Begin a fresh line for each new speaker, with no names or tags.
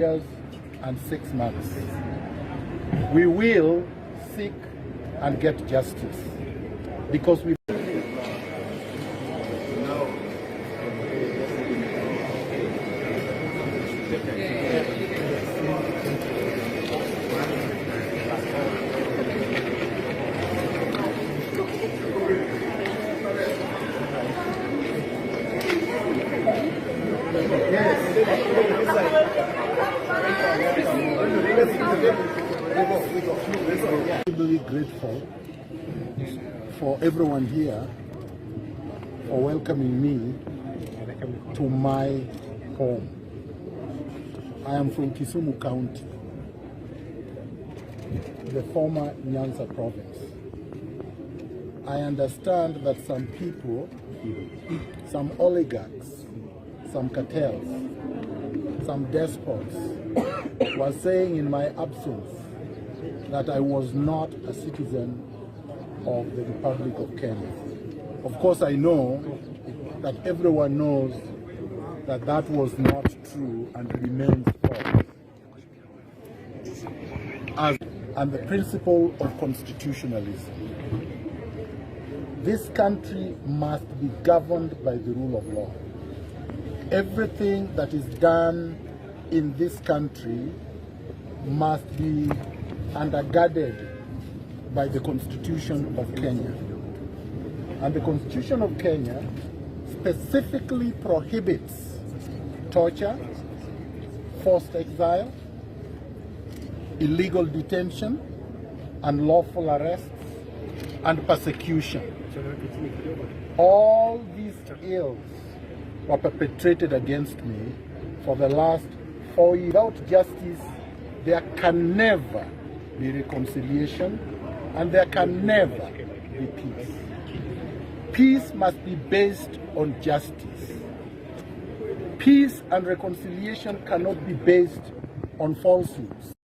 Years and 6 months. We will seek and get justice because we really grateful for everyone here for welcoming me to my home. I am from Kisumu County, the former Nyanza province. I understand that some people, some oligarchs, some cartels, some despots were saying in my absence that I was not a citizen of the Republic of Kenya. Of course, I know that everyone knows that that was not true and remains false. And the principle of constitutionalism. This country must be governed by the rule of law. Everything that is done in this country must be undergirded by the Constitution of Kenya. And the Constitution of Kenya specifically prohibits torture, forced exile, illegal detention, unlawful arrests, and persecution. All these ills were perpetrated against me for the last 4 years. Without justice, there can never be reconciliation, and there can never be peace. Peace must be based on justice. Peace and reconciliation cannot be based on falsehoods.